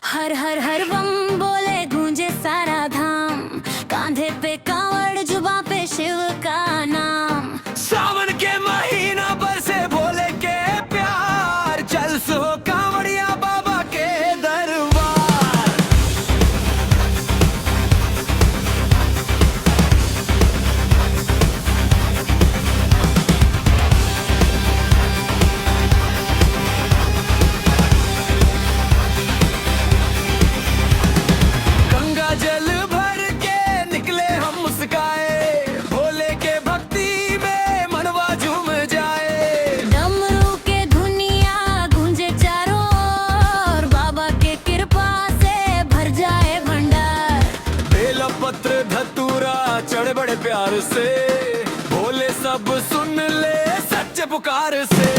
हर हर हर बम बोले गूंजे सारा धाम, कांधे पे कांवड़ जुबां पे शिव का नाम। सावन के महीना बरसे भोले के प्यार, चल सो कांवड़िया बाबा के दरबार। गंगा जल भर के निकले हम मुस्काए, भोले के भक्ति में मनवा झूम जाए। डमरू के धुनिया गूंजे चारों ओर, बाबा के कृपा से भर जाए भंडार। बेला पत्र धतूरा चढ़े बड़े प्यार से, भोले सब सुन ले सच्चे पुकार से।